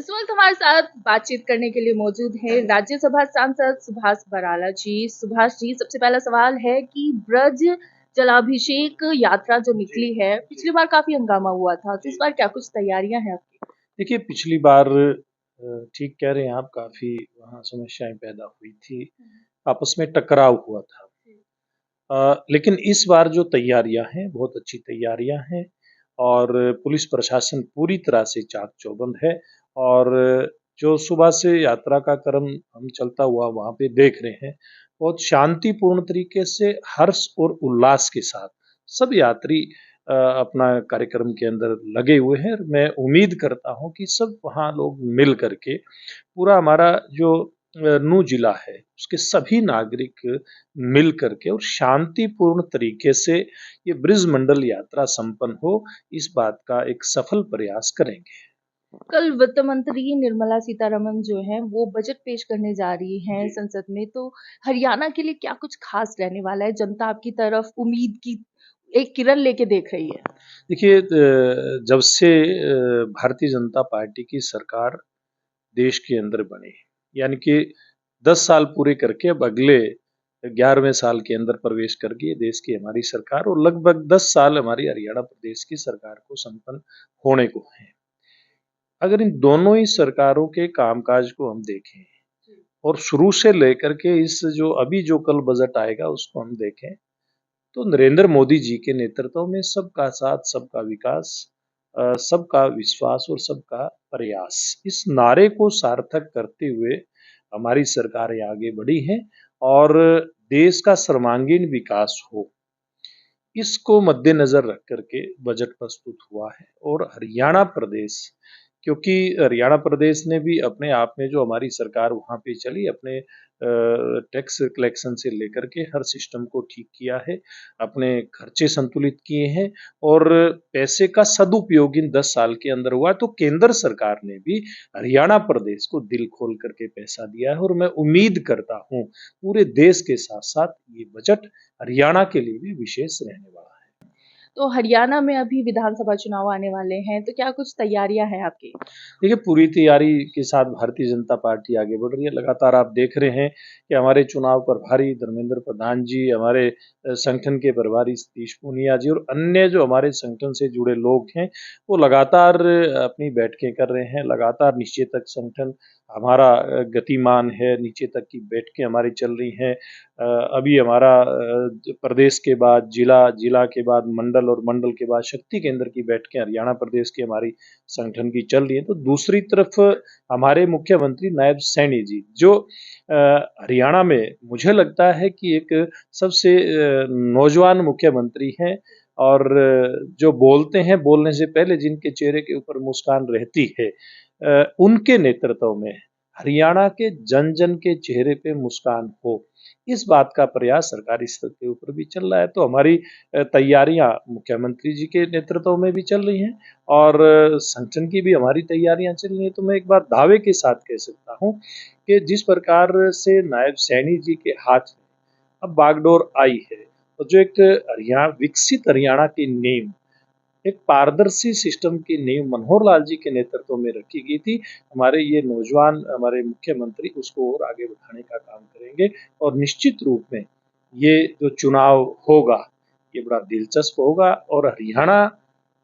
इस वक्त हमारे साथ बातचीत करने के लिए मौजूद है राज्यसभा सांसद सुभाष बराला जी। सुभाष जी, सबसे पहला सवाल है कि ब्रज जलाभिषेक यात्रा जो निकली है, पिछली बार काफी हंगामा हुआ था, तो इस बार क्या कुछ तैयारियां हैं आपकी? देखिए, पिछली बार ठीक कह रहे हैं आप, काफी वहाँ समस्याएं पैदा हुई थी, आपस में टकराव हुआ था। लेकिन इस बार जो तैयारियां हैं बहुत अच्छी तैयारियां हैं और पुलिस प्रशासन पूरी तरह से चाक चौबंद है। और जो सुबह से यात्रा का क्रम हम चलता हुआ वहाँ पे देख रहे हैं, बहुत शांतिपूर्ण तरीके से हर्ष और उल्लास के साथ सब यात्री अपना कार्यक्रम के अंदर लगे हुए हैं। और मैं उम्मीद करता हूँ कि सब वहाँ लोग मिल करके पूरा हमारा जो नू जिला है उसके सभी नागरिक मिल करके और शांतिपूर्ण तरीके से ये ब्रिज मंडल यात्रा संपन्न हो, इस बात का एक सफल प्रयास करेंगे। कल वित्त मंत्री निर्मला सीतारमण जो है वो बजट पेश करने जा रही हैं संसद में, तो हरियाणा के लिए क्या कुछ खास रहने वाला है? जनता आपकी तरफ उम्मीद की एक किरण लेके देख रही है। देखिए, जब से भारतीय जनता पार्टी की सरकार देश के अंदर बनी, यानी कि 10 साल पूरे करके अब अगले 11वें साल के अंदर प्रवेश कर गई देश की हमारी सरकार, और लगभग 10 साल हमारी हरियाणा प्रदेश की सरकार को संपन्न होने को हैं। अगर इन दोनों ही सरकारों के कामकाज को हम देखें और शुरू से लेकर के इस जो अभी जो कल बजट आएगा उसको हम देखें, तो नरेंद्र मोदी जी के नेतृत्व में सबका साथ, सबका विकास, सबका विश्वास और सबका प्रयास, इस नारे को सार्थक करते हुए हमारी सरकारें आगे बढ़ी हैं और देश का सर्वांगीण विकास हो, इसको मद्देनजर रख करके बजट प्रस्तुत हुआ है। और हरियाणा प्रदेश, क्योंकि हरियाणा प्रदेश ने भी अपने आप में जो हमारी सरकार वहाँ पे चली, अपने टैक्स कलेक्शन से लेकर के हर सिस्टम को ठीक किया है, अपने खर्चे संतुलित किए हैं और पैसे का सदुपयोग इन 10 साल के अंदर हुआ। तो केंद्र सरकार ने भी हरियाणा प्रदेश को दिल खोल करके पैसा दिया है और मैं उम्मीद करता हूँ पूरे देश के साथ साथ ये बजट हरियाणा के लिए भी विशेष रहने वाला है। तो हरियाणा में अभी विधानसभा चुनाव आने वाले हैं, तो क्या कुछ तैयारियां हैं आपकी? देखिए, पूरी तैयारी के साथ भारतीय जनता पार्टी आगे बढ़ रही है। लगातार आप देख रहे हैं कि हमारे चुनाव प्रभारी धर्मेंद्र प्रधान जी, हमारे संगठन के प्रभारी सतीश पूनिया जी और अन्य जो हमारे संगठन से जुड़े लोग हैं, वो लगातार अपनी बैठकें कर रहे हैं। लगातार नीचे तक संगठन हमारा गतिमान है, नीचे तक की बैठकें हमारी चल रही हैं। अभी हमारा प्रदेश के बाद जिला, जिला के बाद मंडल और मंडल के बाद शक्ति केंद्र की बैठकें हरियाणा प्रदेश की हमारी संगठन की चल रही है। तो दूसरी तरफ हमारे मुख्यमंत्री नायब सैनी जी, जो हरियाणा में मुझे लगता है कि एक सबसे नौजवान मुख्यमंत्री हैं और जो बोलते हैं, बोलने से पहले जिनके चेहरे के ऊपर मुस्कान रहती है, उनके नेतृत्व में हरियाणा के जन जन के चेहरे पे मुस्कान हो, इस बात का प्रयास सरकारी स्तर के ऊपर भी चल रहा है। तो हमारी तैयारियां मुख्यमंत्री जी के नेतृत्व में भी चल रही हैं और संगठन की भी हमारी तैयारियां चल रही हैं। तो मैं एक बार दावे के साथ कह सकता हूं कि जिस प्रकार से नायब सैनी जी के हाथ में अब बागडोर आई है, तो जो एक हरियाणा, विकसित हरियाणा की नींव, एक पारदर्शी सिस्टम की नींव मनोहर लाल जी के नेतृत्व में रखी गई थी, हमारे ये नौजवान हमारे मुख्यमंत्री उसको और आगे बढ़ाने का काम करेंगे। और निश्चित रूप में ये जो चुनाव होगा ये बड़ा दिलचस्प होगा। और हरियाणा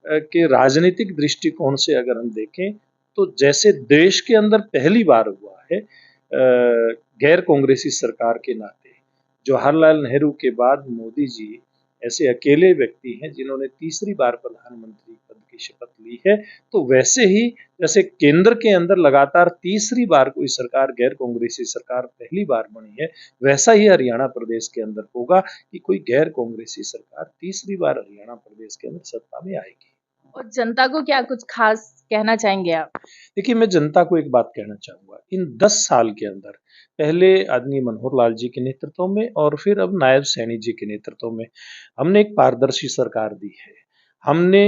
के राजनीतिक दृष्टिकोण से अगर हम देखें, तो जैसे देश के अंदर पहली बार हुआ है गैर कांग्रेसी सरकार के नाते, जवाहरलाल नेहरू के बाद मोदी जी ऐसे अकेले व्यक्ति हैं जिन्होंने तीसरी बार प्रधानमंत्री पद की शपथ ली है। तो वैसे ही जैसे केंद्र के अंदर लगातार तीसरी बार कोई सरकार, गैर कांग्रेसी सरकार पहली बार बनी है, वैसा ही हरियाणा प्रदेश के अंदर होगा कि कोई गैर कांग्रेसी सरकार तीसरी बार हरियाणा प्रदेश के अंदर सत्ता में आएगी। और जनता को क्या कुछ खास कहना चाहेंगे आप? देखिए, मैं जनता को एक बात कहना चाहूँगा, इन 10 साल के अंदर पहले आदरणीय मनोहर लाल जी के नेतृत्व में और फिर अब नायब सैनी जी के नेतृत्व में हमने एक पारदर्शी सरकार दी है। हमने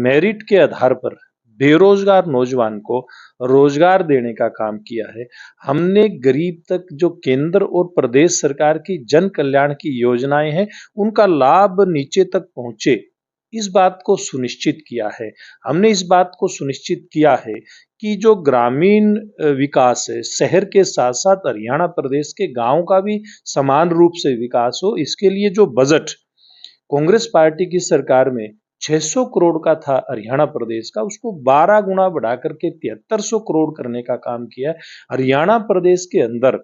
मेरिट के आधार पर बेरोजगार नौजवान को रोजगार देने का काम किया है। हमने गरीब तक जो केंद्र और प्रदेश सरकार की जन कल्याण की योजनाएं हैं, उनका लाभ नीचे तक पहुंचे, इस बात को सुनिश्चित किया है। हमने इस बात को सुनिश्चित किया है कि जो ग्रामीण विकास है, शहर के साथ-साथ हरियाणा प्रदेश के गाँव का भी समान रूप से विकास हो, इसके लिए जो बजट कांग्रेस पार्टी की सरकार में 600 करोड़ का था हरियाणा प्रदेश का, उसको 12 गुना बढ़ा करके 7300 करोड़ करने का काम किया है। हरियाणा प्रदेश के अंदर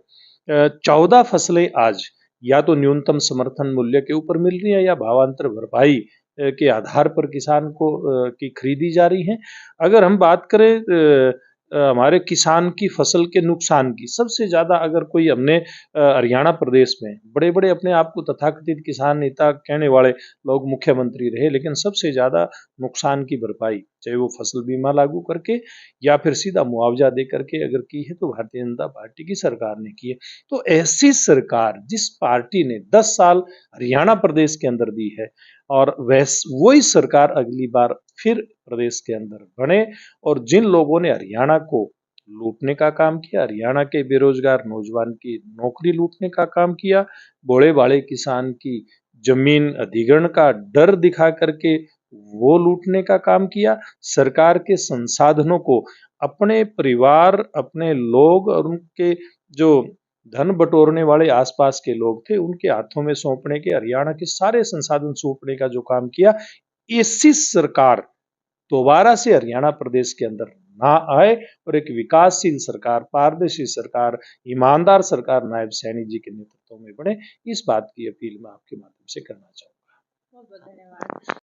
14 फसलें आज या तो न्यूनतम समर्थन मूल्य के ऊपर मिल रही है या भावांतर भरपाई के आधार पर किसान को की खरीदी जा रही है। अगर हम बात करें हमारे किसान की फसल के नुकसान की, सबसे ज्यादा अगर कोई हमने हरियाणा प्रदेश में बड़े बड़े अपने आप को तथाकथित किसान नेता कहने वाले लोग मुख्यमंत्री रहे, लेकिन सबसे ज्यादा नुकसान की भरपाई चाहे वो फसल बीमा लागू करके या फिर सीधा मुआवजा दे करके अगर की है तो भारतीय जनता पार्टी की सरकार ने की है। तो ऐसी सरकार जिस पार्टी ने 10 साल हरियाणा प्रदेश के अंदर दी है और वही सरकार अगली बार फिर प्रदेश के अंदर बने और जिन लोगों ने हरियाणा को लूटने का काम किया, हरियाणा के बेरोजगार नौजवान की नौकरी लूटने का काम किया, भोले भाले किसान की जमीन अधिग्रहण का डर दिखा करके वो लूटने का काम किया, सरकार के संसाधनों को अपने परिवार, अपने लोग और उनके जो धन बटोरने वाले आसपास के लोग थे, उनके हाथों में सौंपने के, हरियाणा के सारे संसाधन सौंपने का जो काम किया, ऐसी सरकार दोबारा से हरियाणा प्रदेश के अंदर ना आए और एक विकासशील सरकार, पारदर्शी सरकार, ईमानदार सरकार नायब सैनी जी के नेतृत्व में बने, इस बात की अपील मैं आपके माध्यम से करना चाहूंगा। बहुत बहुत धन्यवाद।